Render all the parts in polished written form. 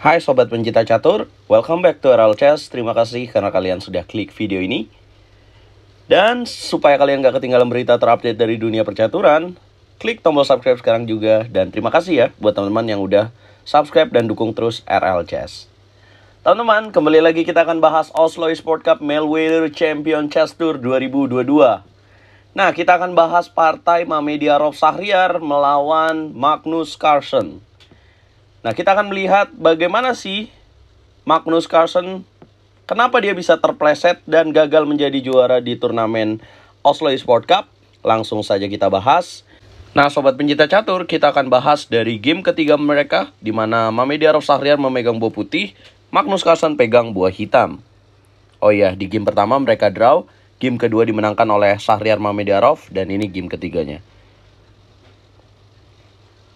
Hai Sobat Pencinta Catur, welcome back to RL Chess. Terima kasih karena kalian sudah klik video ini. Dan supaya kalian gak ketinggalan berita terupdate dari dunia percaturan, klik tombol subscribe sekarang juga. Dan terima kasih ya buat teman-teman yang udah subscribe dan dukung terus RL Chess. Teman-teman, kembali lagi kita akan bahas Oslo Esports Cup Melweather Champion Chess Tour 2022. Nah, kita akan bahas partai Mamediarov Shahryar melawan Magnus Carlsen. Nah, kita akan melihat bagaimana sih Magnus Carlsen, kenapa dia bisa terpleset dan gagal menjadi juara di turnamen Oslo Esports Cup. Langsung saja kita bahas. Nah, Sobat Pencinta Catur, kita akan bahas dari game ketiga mereka, di mana Mamediarov Shahryar memegang buah putih, Magnus Carlsen pegang buah hitam. Oh iya, di game pertama mereka draw, game kedua dimenangkan oleh Shahryar Mamediarov, dan ini game ketiganya.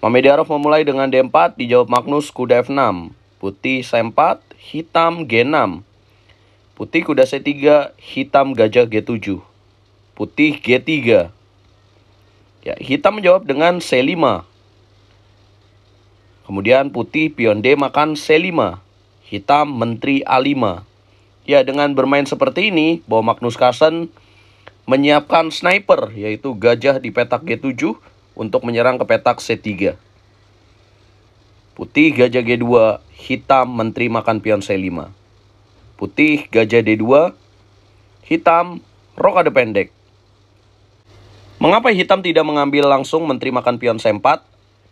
Mamediarov memulai dengan D4, dijawab Magnus kuda F6, putih C4, hitam G6, putih kuda C3, hitam gajah G7, putih G3. Ya, hitam menjawab dengan C5. Kemudian putih pion D makan C5, hitam menteri A5. Ya, dengan bermain seperti ini, bahwa Magnus Carlsen menyiapkan sniper, yaitu gajah di petak G7, untuk menyerang ke petak C3. Putih gajah G2, hitam menteri makan pion C5. Putih gajah D2, hitam rokade pendek. Mengapa hitam tidak mengambil langsung menteri makan pion C4?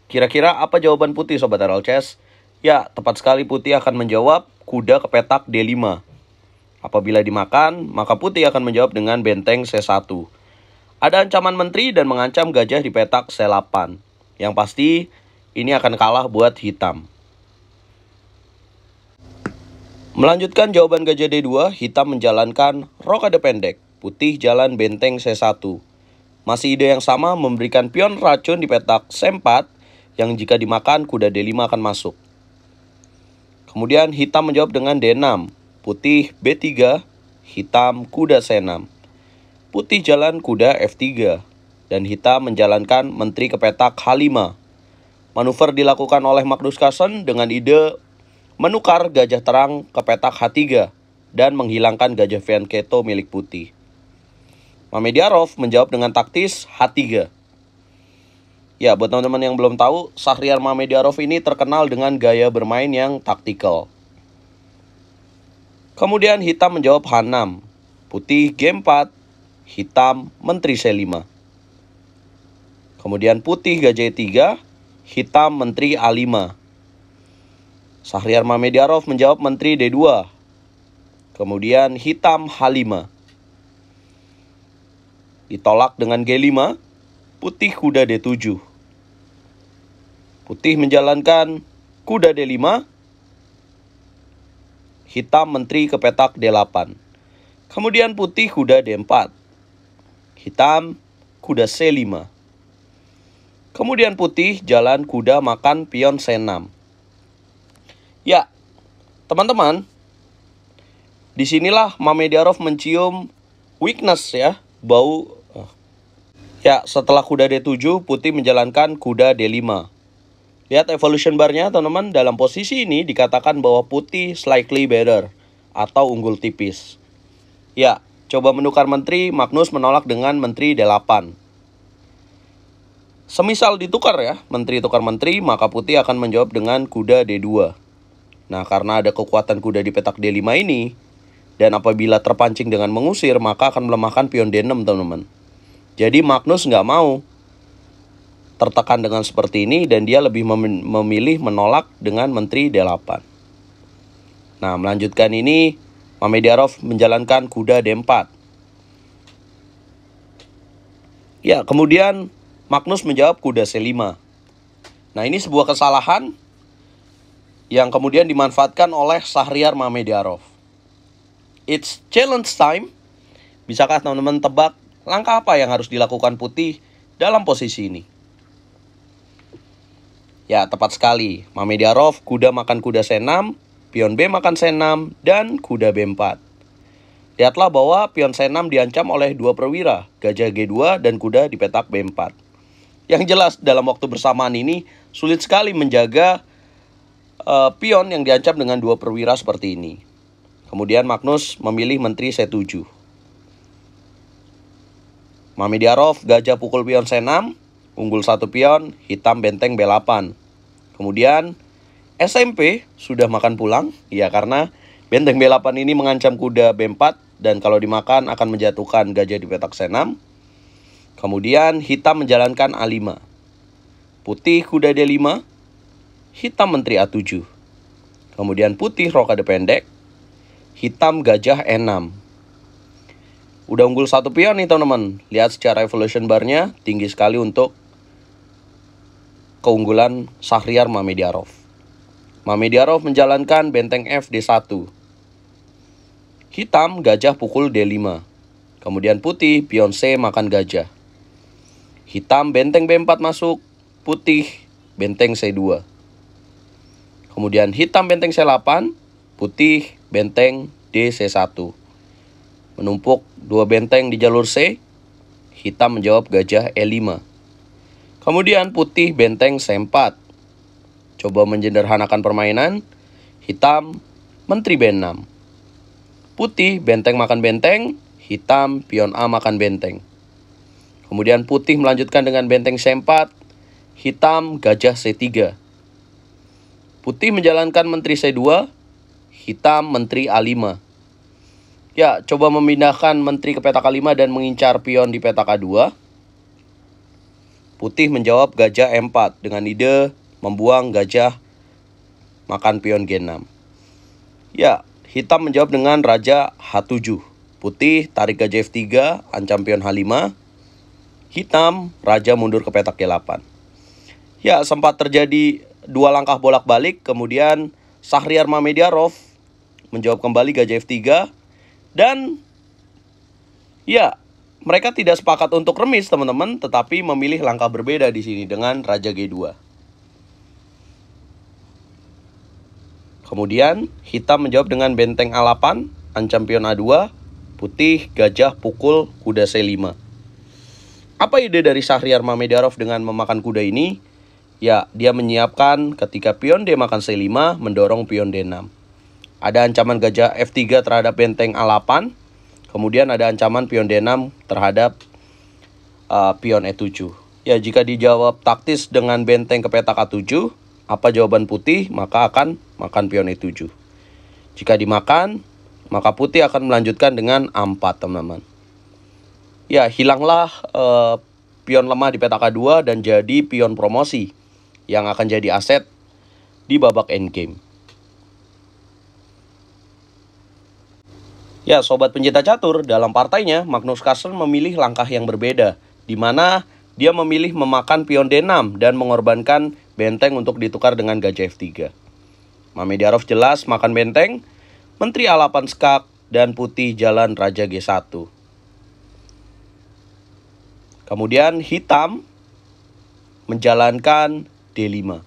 Kira-kira apa jawaban putih, Sobat RL Chess? Ya, tepat sekali, putih akan menjawab kuda ke petak D5. Apabila dimakan, maka putih akan menjawab dengan benteng C1. Ada ancaman menteri dan mengancam gajah di petak C8. Yang pasti, ini akan kalah buat hitam. Melanjutkan jawaban gajah D2, hitam menjalankan rokade pendek. Putih jalan benteng C1. Masih ide yang sama, memberikan pion racun di petak C4, yang jika dimakan, kuda D5 akan masuk. Kemudian hitam menjawab dengan D6. Putih B3, hitam kuda C6. Putih jalan kuda F3, dan hitam menjalankan menteri ke petak H5. Manuver dilakukan oleh Magnus Carlsen dengan ide menukar gajah terang ke petak H3 dan menghilangkan gajah Fianchetto milik putih. Mamediarov menjawab dengan taktis H3. Ya, buat teman-teman yang belum tahu, Shahryar Mamediarov ini terkenal dengan gaya bermain yang taktikal. Kemudian hitam menjawab H6, putih G4, hitam menteri C5. Kemudian putih gajah E3, hitam menteri A5. Shahryar Mamediarov menjawab menteri D2. Kemudian hitam H5. Ditolak dengan G5, putih kuda D7. Putih menjalankan kuda D5, hitam menteri ke petak D8. Kemudian putih kuda D4. Hitam kuda C5. Kemudian putih jalan kuda makan pion C6. Ya, teman-teman, disinilah Mamediarov mencium weakness ya, bau. Ya, setelah kuda D7, putih menjalankan kuda D5. Lihat evolution barnya, teman-teman. Dalam posisi ini dikatakan bahwa putih slightly better atau unggul tipis. Ya, coba menukar menteri, Magnus menolak dengan menteri D8. Semisal ditukar ya, menteri tukar menteri, maka putih akan menjawab dengan kuda D2. Nah, karena ada kekuatan kuda di petak D5 ini, dan apabila terpancing dengan mengusir, maka akan melemahkan pion D6, teman-teman. Jadi Magnus nggak mau tertekan dengan seperti ini, dan dia lebih memilih menolak dengan menteri D8. Nah, melanjutkan ini, Mamediarov menjalankan kuda D4. Ya, kemudian Magnus menjawab kuda C5. Nah, ini sebuah kesalahan yang kemudian dimanfaatkan oleh Shahryar Mamediarov. It's challenge time. Bisakah teman-teman tebak langkah apa yang harus dilakukan putih dalam posisi ini? Ya, tepat sekali. Mamediarov kuda makan kuda C6, pion B makan C6, dan kuda B4. Lihatlah bahwa pion C6 diancam oleh dua perwira, gajah G2 dan kuda di petak B4. Yang jelas dalam waktu bersamaan ini sulit sekali menjaga pion yang diancam dengan 2 perwira seperti ini. Kemudian Magnus memilih menteri C7. Mamediarov gajah pukul pion C6, unggul 1 pion, hitam benteng B8. Kemudian SMP sudah makan pulang, ya karena benteng B8 ini mengancam kuda B4 dan kalau dimakan akan menjatuhkan gajah di petak C6. Kemudian hitam menjalankan A5. Putih kuda D5, hitam menteri A7. Kemudian putih rokade pendek, hitam gajah E6. Udah unggul 1 pion nih teman-teman. Lihat secara evolution bar-nya tinggi sekali untuk keunggulan Shahryar Mamediarov. Mamediarov menjalankan benteng F D1. Hitam gajah pukul D5. Kemudian putih pion C makan gajah. Hitam benteng B4 masuk, putih benteng C2. Kemudian hitam benteng C8, putih benteng DC1. Menumpuk 2 benteng di jalur C, hitam menjawab gajah E5. Kemudian putih benteng C4. Coba menjederhanakan permainan, hitam menteri B6. Putih benteng makan benteng, hitam pion A makan benteng. Kemudian putih melanjutkan dengan benteng C4, hitam gajah C3. Putih menjalankan menteri C2, hitam menteri A5. Ya, coba memindahkan menteri ke petak A5 dan mengincar pion di petak A2. Putih menjawab gajah E4 dengan ide membuang gajah makan pion G6. Ya, hitam menjawab dengan raja H7. Putih tarik gajah F3, ancam pion H5. Hitam raja mundur ke petak G8. Ya, sempat terjadi 2 langkah bolak-balik. Kemudian Shahryar Mamediarov menjawab kembali gajah F3. Dan ya, mereka tidak sepakat untuk remis teman-teman, tetapi memilih langkah berbeda di sini dengan raja G2. Kemudian hitam menjawab dengan benteng A8, ancam pion A2, putih gajah pukul kuda C5. Apa ide dari Shahryar Mamediarov dengan memakan kuda ini? Ya, dia menyiapkan ketika pion D makan C5 mendorong pion D6. Ada ancaman gajah F3 terhadap benteng A8. Kemudian ada ancaman pion D6 terhadap pion E7. Ya, jika dijawab taktis dengan benteng ke petak A7, apa jawaban putih? Maka akan makan pion E7. Jika dimakan, maka putih akan melanjutkan dengan A4, teman-teman. Ya, hilanglah pion lemah di petak A2 dan jadi pion promosi yang akan jadi aset di babak endgame. Ya, sobat pencinta catur, dalam partainya Magnus Carlsen memilih langkah yang berbeda, di mana dia memilih memakan pion D6 dan mengorbankan benteng untuk ditukar dengan gajah F3. Mamediarov jelas makan benteng, menteri A8 skak, dan putih jalan raja G1. Kemudian hitam menjalankan D5.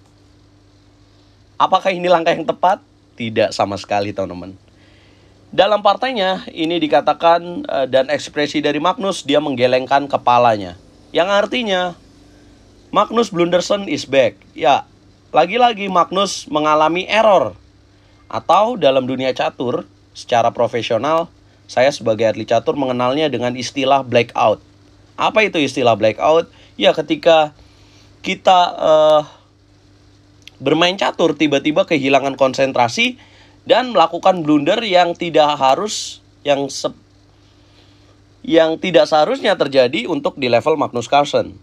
Apakah ini langkah yang tepat? Tidak sama sekali, teman-teman. Dalam partainya, ini dikatakan dan ekspresi dari Magnus, dia menggelengkan kepalanya. Yang artinya, Magnus Blunderson is back. Ya, lagi-lagi Magnus mengalami error. Atau dalam dunia catur, secara profesional, saya sebagai atlet catur mengenalnya dengan istilah blackout. Apa itu istilah blackout? Ya, ketika kita bermain catur, tiba-tiba kehilangan konsentrasi, dan melakukan blunder yang tidak seharusnya terjadi untuk di level Magnus Carlsen.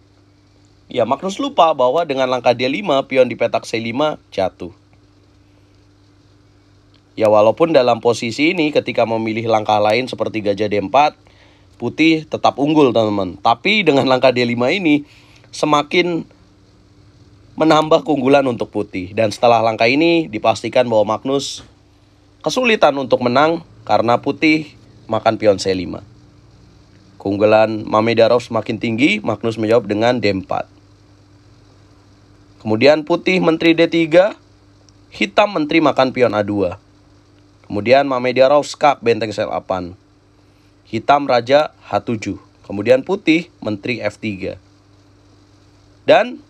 Ya, Magnus lupa bahwa dengan langkah D5, pion di petak C5 jatuh. Ya, walaupun dalam posisi ini ketika memilih langkah lain seperti gajah D4, putih tetap unggul, teman-teman. Tapi dengan langkah D5 ini semakin menambah keunggulan untuk putih. Dan setelah langkah ini dipastikan bahwa Magnus kesulitan untuk menang karena putih makan pion C5. Keunggulan Mamediarov semakin tinggi, Magnus menjawab dengan D4. Kemudian putih menteri D3, hitam menteri makan pion A2. Kemudian Mamediarov skak benteng C8. Hitam raja H7. Kemudian putih menteri F3. Dan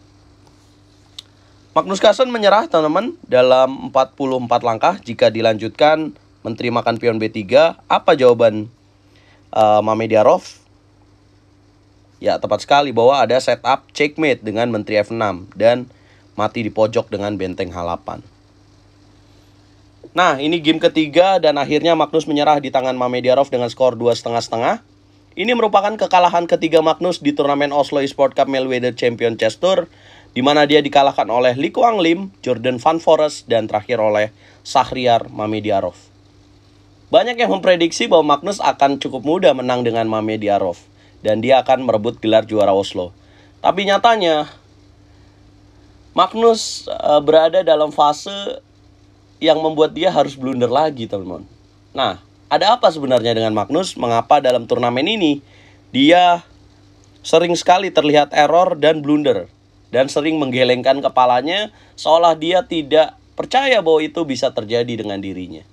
Magnus Carlsen menyerah teman-teman dalam 44 langkah. Jika dilanjutkan, Menteri makan pion B3. Apa jawaban Mamediarov? Ya, tepat sekali bahwa ada setup checkmate dengan Menteri F6 dan mati di pojok dengan benteng H8. Nah, ini game ketiga dan akhirnya Magnus menyerah di tangan Mamediarov dengan skor 2,5-1/2. Ini merupakan kekalahan ketiga Magnus di turnamen Oslo Esports Cup Meltwater Champion Chess Tour, di mana dia dikalahkan oleh Lee Kwang Lim, Jordan Van Forest, dan terakhir oleh Shahriar Mamediarov. Banyak yang memprediksi bahwa Magnus akan cukup mudah menang dengan Mamediarov, dan dia akan merebut gelar juara Oslo. Tapi nyatanya, Magnus berada dalam fase yang membuat dia harus blunder lagi, teman-teman. Nah, ada apa sebenarnya dengan Magnus? Mengapa dalam turnamen ini dia sering sekali terlihat error dan blunder, dan sering menggelengkan kepalanya seolah dia tidak percaya bahwa itu bisa terjadi dengan dirinya.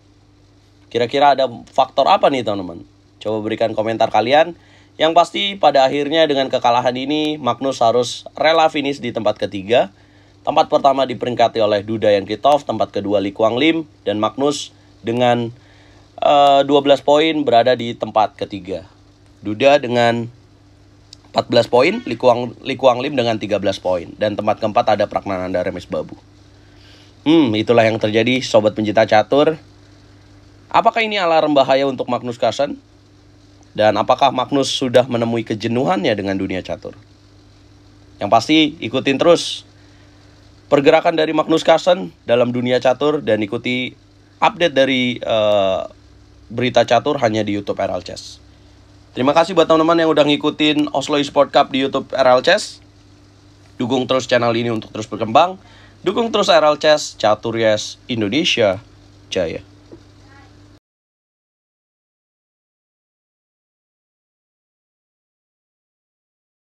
Kira-kira ada faktor apa nih, teman-teman? Coba berikan komentar kalian. Yang pasti pada akhirnya dengan kekalahan ini Magnus harus rela finish di tempat ketiga. Tempat pertama diperingkati oleh Duda Yankitov, tempat kedua Lee Kwang Lim, dan Magnus dengan 12 poin berada di tempat ketiga. Duda dengan 14 poin, Lee Kwang Lim dengan 13 poin. Dan tempat keempat ada Praggnanandha Remesbabu. Itulah yang terjadi sobat pencinta catur. Apakah ini alarm bahaya untuk Magnus Carlsen? Dan apakah Magnus sudah menemui kejenuhannya dengan dunia catur? Yang pasti ikutin terus pergerakan dari Magnus Carlsen dalam dunia catur dan ikuti update dari berita catur hanya di YouTube RL Chess. Terima kasih buat teman-teman yang udah ngikutin Oslo Esports Cup di YouTube RL Chess. Dukung terus channel ini untuk terus berkembang. Dukung terus RL Chess, Catur Yes Indonesia Jaya.